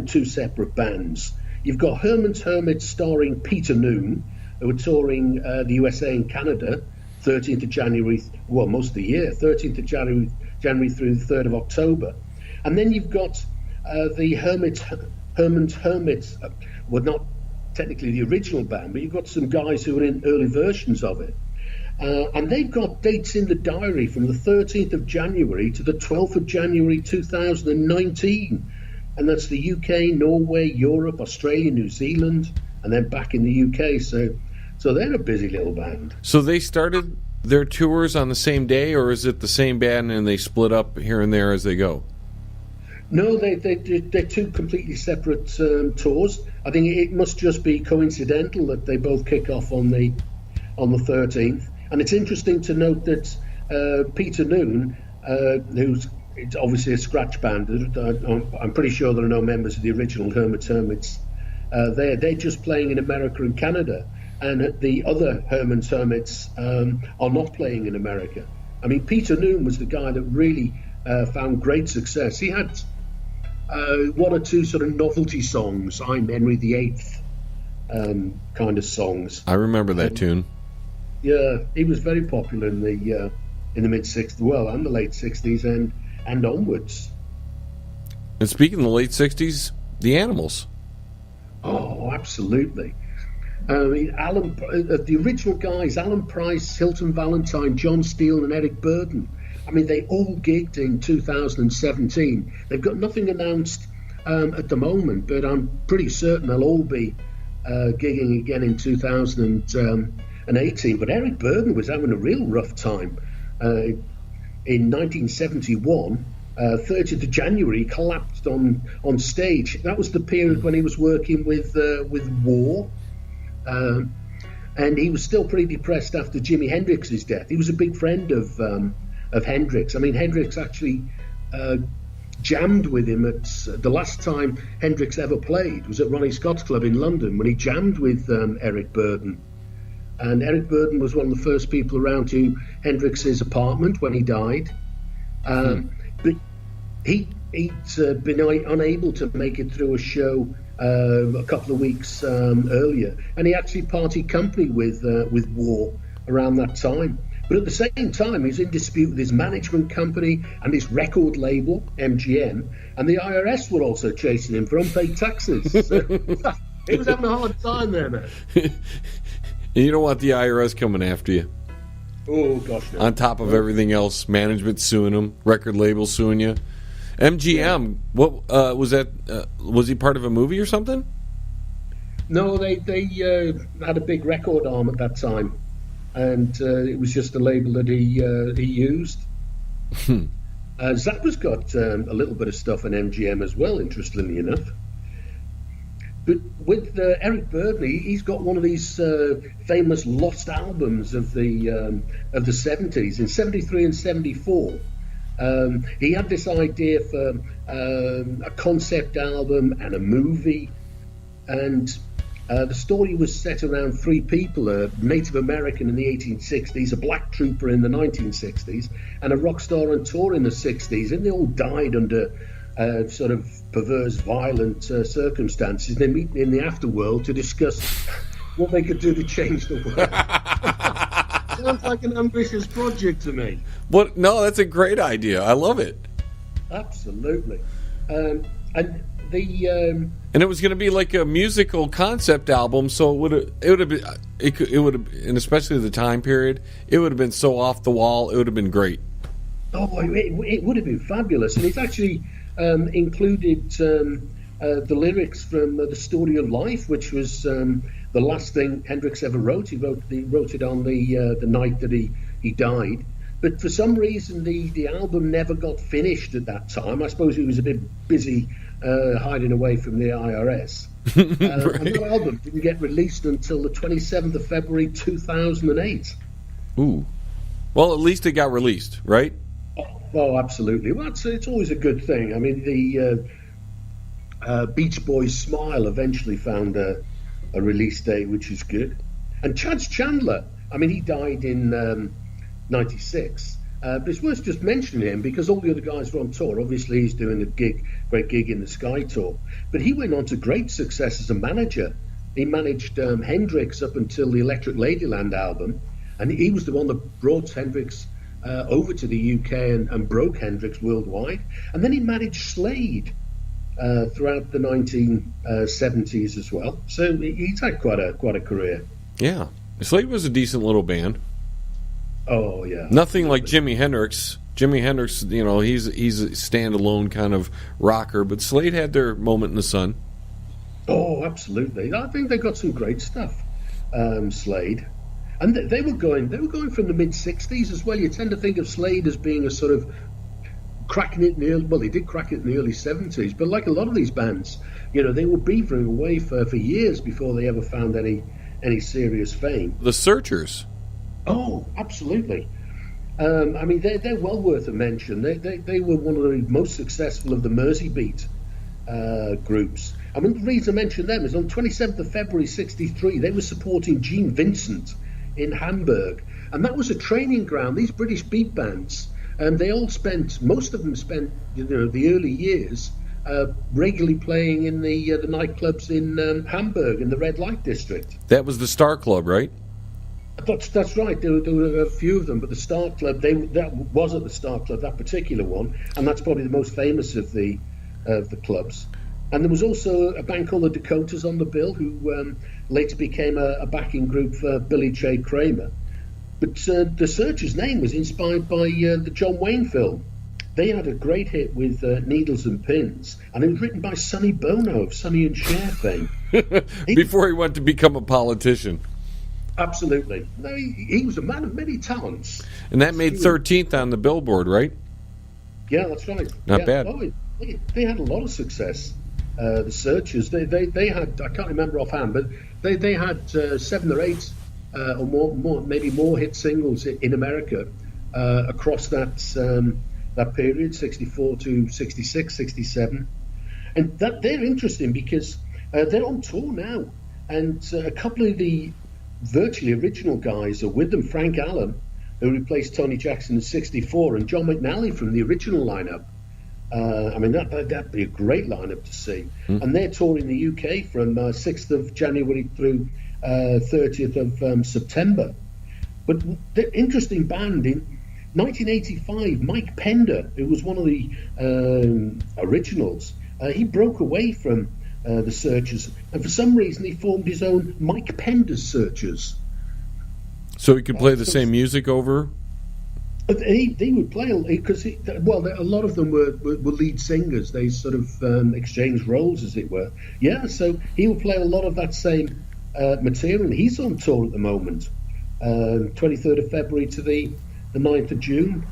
two separate bands. You've got Herman's Hermits starring Peter Noone, who were touring the USA and Canada, 13th of January, well, most of the year, 13th of January through the 3rd of October. And then you've got the Herman's Hermits, well, not technically the original band, but you've got some guys who were in early versions of it. And they've got dates in the diary from the 13th of January to the 12th of January 2019. And that's the UK, Norway, Europe, Australia, New Zealand, and then back in the UK. So they're a busy little band. So they started their tours on the same day, or is it the same band and they split up here and there as they go? No, they're two completely separate tours. I think it must just be coincidental that they both kick off on the 13th. And it's interesting to note that Peter Noone, who's it's obviously a scratch band, I'm pretty sure there are no members of the original Hermits. They're just playing in America and Canada. And the other Herman's Hermits are not playing in America. I mean, Peter Noone was the guy that really found great success. He had one or two sort of novelty songs, I'm Henry VIII kind of songs. I remember that tune. Yeah, he was very popular in the mid-60s, well, and the late 60s and onwards. And speaking of the late 60s, the Animals. Oh, absolutely. I mean, the original guys, Alan Price, Hilton Valentine, John Steele, and Eric Burden. I mean, they all gigged in 2017. They've got nothing announced at the moment, but I'm pretty certain they'll all be gigging again in 2018. But Eric Burden was having a real rough time. In 1971, 30th of January, he collapsed on stage. That was the period when he was working with War. And he was still pretty depressed after Jimi Hendrix's death. He was a big friend of Hendrix. I mean, Hendrix actually jammed with him at the last time Hendrix ever played was at Ronnie Scott's club in London when he jammed with Eric Burden. And Eric Burden was one of the first people around to Hendrix's apartment when he died. But he'd been unable to make it through a show a couple of weeks earlier, and he actually parted company with War around that time. But at the same time, he's in dispute with his management company and his record label, MGM, and the IRS were also chasing him for unpaid taxes. So he was having a hard time there, man. You don't want the IRS coming after you. Oh, gosh, no. On top of everything else, management suing him, record label suing you. MGM, what was that? Was he part of a movie or something? No, they had a big record arm at that time, and it was just a label that he used. Zappa's got a little bit of stuff in MGM as well, interestingly enough. But with Eric Burden, he's got one of these famous lost albums of the 70s in 73 and 74. He had this idea for a concept album and a movie, and the story was set around three people: a Native American in the 1860s, a black trooper in the 1960s, and a rock star on tour in the 60s, and they all died under sort of perverse, violent circumstances. They meet in the afterworld to discuss what they could do to change the world. Sounds like an ambitious project to me. What? No, that's a great idea. I love it. Absolutely. And the and it was going to be like a musical concept album, so it would have been, and especially the time period, it would have been so off the wall. It would have been great. Oh, it would have been fabulous, and it's actually included the lyrics from The Story of Life, which was the last thing Hendrix ever wrote. He wrote it on the night that he died. But for some reason, the album never got finished at that time. I suppose he was a bit busy hiding away from the IRS. Right. And the album didn't get released until the 27th of February 2008. Ooh. Well, at least it got released, right? Oh, absolutely. Well, it's always a good thing. I mean, the Beach Boys' Smile eventually found a release date, which is good. And Chad Chandler, I mean, he died in 96, But it's worth just mentioning him because all the other guys were on tour. Obviously, he's doing a great gig in the Sky Tour. But he went on to great success as a manager. He managed Hendrix up until the Electric Ladyland album. And he was the one that brought Hendrix over to the UK and broke Hendrix worldwide. And then he managed Slade throughout the 1970s as well. So he's had quite a career. Yeah. Slade was a decent little band. Oh, yeah. Nothing like Jimi Hendrix. Jimi Hendrix, he's a standalone kind of rocker, but Slade had their moment in the sun. Oh, absolutely. I think they got some great stuff, Slade. And they were going from the mid-'60s as well. You tend to think of Slade as being a sort of cracking it in the early, well, they did crack it in the early 70s, but like a lot of these bands, they were beavering away for years before they ever found any serious fame. The Searchers. Oh, absolutely. I mean, they're well worth a mention. They were one of the most successful of the Merseybeat groups. I mean, the reason I mention them is on 27th of February 63, they were supporting Gene Vincent in Hamburg. And that was a training ground. These British beat bands, most of them spent, the early years regularly playing in the nightclubs in Hamburg, in the red light district. That was the Star Club, right? That's right. There were a few of them, but the Star Club, that was at the Star Club, that particular one, and that's probably the most famous of the clubs. And there was also a band called the Dakotas on the bill, who later became a backing group for Billy J. Kramer. But the Searchers' name was inspired by the John Wayne film. They had a great hit with Needles and Pins, and it was written by Sonny Bono of Sonny and Cher fame. Before he went to become a politician. Absolutely. No, he was a man of many talents. And that made 13th on the Billboard, right? Yeah, that's right. Not bad. Oh, they had a lot of success. The Searchers, they had, I can't remember offhand, but they had 7 or 8 or more, maybe more hit singles in America across that period, 64 to 66, 67. And they're interesting because they're on tour now. And a couple of the virtually original guys are with them. Frank Allen, who replaced Tony Jackson in 64, and John McNally from the original lineup. I mean, that'd be a great lineup to see. And they're touring the UK from 6th of January through 30th of September. But the interesting band, in 1985, Mike Pender, who was one of the originals, he broke away from the Searchers, and for some reason he formed his own Mike Pender's Searchers. So he could play the same music over? He would play, because a lot of them were lead singers. They sort of exchanged roles, as it were. Yeah, so he would play a lot of that same material. He's on tour at the moment, 23rd of February to the 9th of June.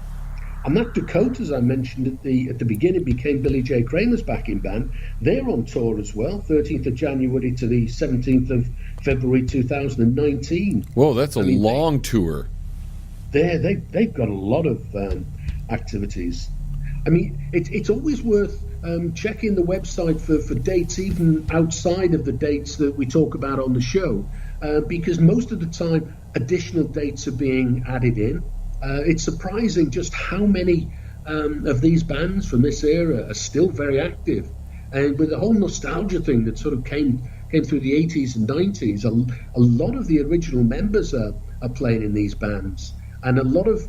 And that Dakotas I mentioned at the beginning became Billy J. Kramer's backing band. They're on tour as well, 13th of January to the 17th of February 2019. Whoa, that's a long tour. They've got a lot of activities. I mean, it's always worth checking the website for dates, even outside of the dates that we talk about on the show, because most of the time additional dates are being added in. It's surprising just how many of these bands from this era are still very active. And with the whole nostalgia thing that sort of came through the 80s and 90s, a lot of the original members are playing in these bands. And a lot of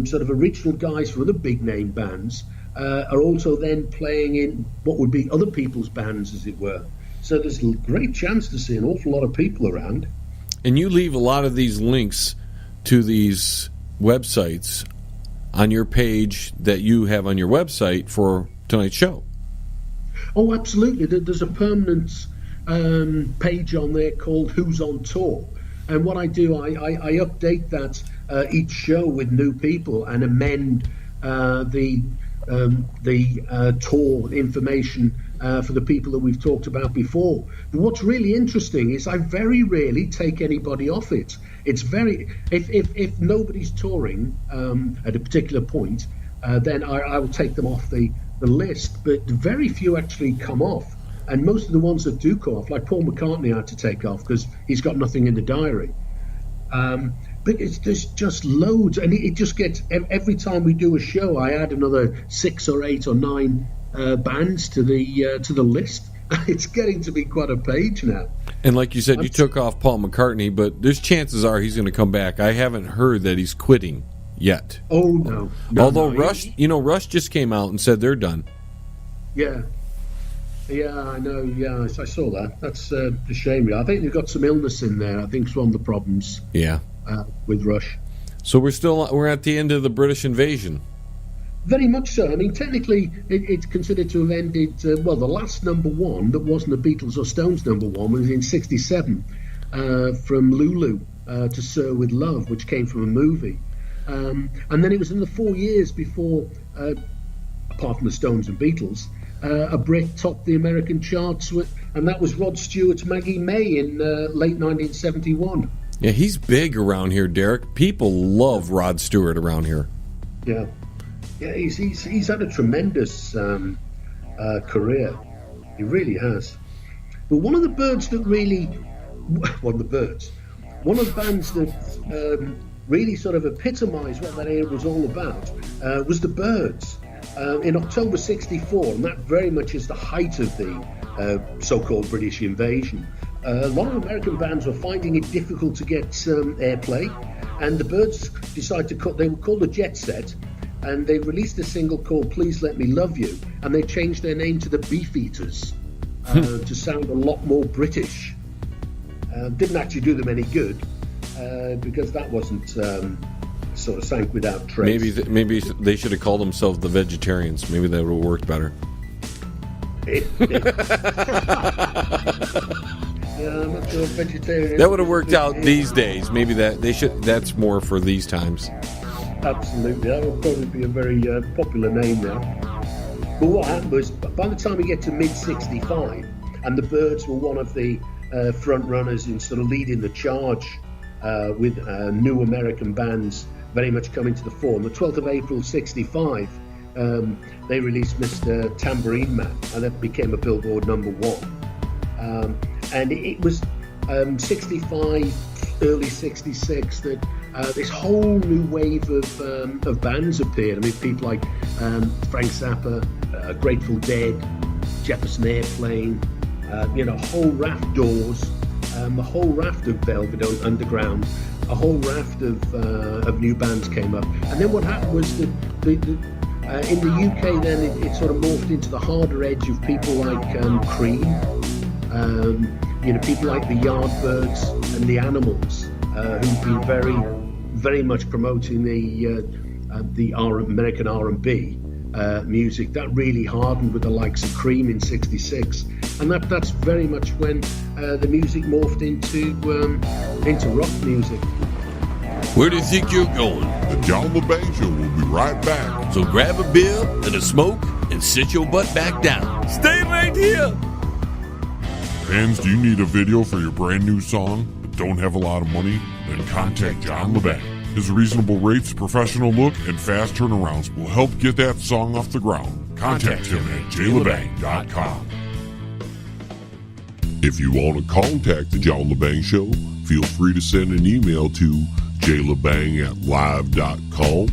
sort of original guys for other big-name bands are also then playing in what would be other people's bands, as it were. So there's a great chance to see an awful lot of people around. And you leave a lot of these links to these websites on your page that you have on your website for tonight's show. Oh, absolutely. There's a permanent page on there called Who's on Tour. And what I do, I update that each show with new people and amend the tour information for the people that we've talked about before. But what's really interesting is I very rarely take anybody off it. It's very if nobody's touring at a particular point, then I will take them off the list. But very few actually come off, and most of the ones that do come off, like Paul McCartney, had to take off because he's got nothing in the diary. But there's just loads, and it just gets, every time we do a show, I add another 6 or 8 or 9 bands to the list. It's getting to be quite a page now. And like you said, you took off Paul McCartney, but there's chances are he's going to come back. I haven't heard that he's quitting yet. Oh no! Although Rush, Rush just came out and said they're done. Yeah, I know. Yeah, I saw that. That's a shame. I think they've got some illness in there. I think it's one of the problems. Yeah, with Rush. So we're at the end of the British invasion. Very much so. I mean, technically, it's considered to have ended. The last number one that wasn't a Beatles or Stones number one was in '67, from Lulu to Sir with Love, which came from a movie. And then it was in the 4 years before, apart from the Stones and Beatles, a Brit topped the American charts, and that was Rod Stewart's Maggie May in late 1971. Yeah, he's big around here, Derek. People love Rod Stewart around here. Yeah. Yeah, he's had a tremendous career. He really has. But one of the bands that really sort of epitomised what that era was all about was the Byrds. In October '64, and that very much is the height of the so-called British invasion. A lot of American bands were finding it difficult to get airplay, and the Byrds decided to cut. They were called the Jet Set, and they released a single called "Please Let Me Love You," and they changed their name to the Beefeaters to sound a lot more British. Didn't actually do them any good because that wasn't sort of sank without trace. Maybe they should have called themselves the Vegetarians. Maybe that would have worked better. Yeah, I'm not sure vegetarian. That would have worked out these days. Maybe that's more for these times. Absolutely, that would probably be a very popular name now. But what happened was, by the time we get to mid-65, and the Byrds were one of the front runners in sort of leading the charge with new American bands very much coming to the fore. On the 12th of April, '65, they released Mr. Tambourine Man, and that became a Billboard #1. And it was 65, early 66 that this whole new wave of bands appeared. I mean, people like Frank Zappa, Grateful Dead, Jefferson Airplane, a whole raft Doors, a whole raft of Velvet Underground, a whole raft of new bands came up. And then what happened was that in the UK then it sort of morphed into the harder edge of people like Cream, people like the Yardbirds and the Animals, who've been very, very much promoting the American R&B music. That really hardened with the likes of Cream in '66, and that's very much when the music morphed into rock music. Where do you think you're going? The John LeBang Show will be right back. So grab a beer and a smoke and sit your butt back down. Stay right here. Fans, do you need a video for your brand new song but don't have a lot of money? Then contact John LeBang. His reasonable rates, professional look, and fast turnarounds will help get that song off the ground. Contact him at jlebang.com. If you want to contact the John LeBang Show, feel free to send an email to jlebang@live.com.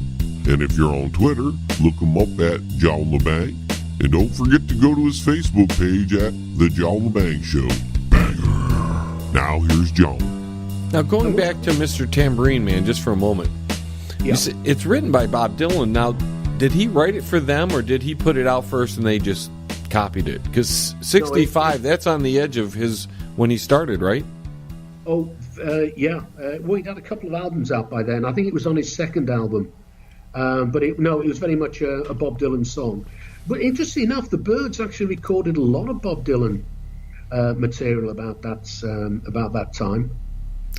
And if you're on Twitter, look him up at John LeBang. And don't forget to go to his Facebook page at The John LeBang Show. Banger. Now here's John. Now going back to Mr. Tambourine Man just for a moment. Yeah. It's written by Bob Dylan. Now, did he write it for them or did he put it out first and they just copied it? Because 65, that's on the edge of his when he started, right? Oh, yeah. Well, he'd had a couple of albums out by then. I think it was on his second album. But it was very much a Bob Dylan song. But interestingly enough, the Byrds actually recorded a lot of Bob Dylan material about that time.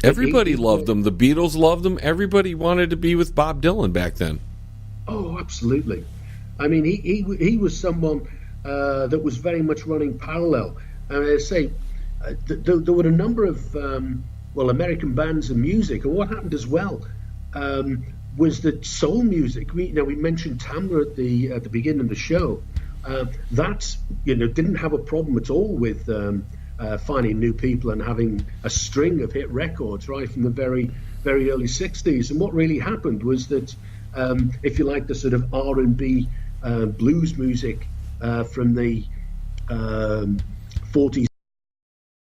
Everybody loved them. The Beatles loved them. Everybody wanted to be with Bob Dylan back then. Oh, absolutely. I mean, he was someone that was very much running parallel. And I say, there were a number of American bands and music. And what happened as well was that soul music. We mentioned Tamla at the beginning of the show. That didn't have a problem at all with finding new people and having a string of hit records right from the very, very early 60s. And what really happened was that, if you like, the sort of R&B blues music from the 40s,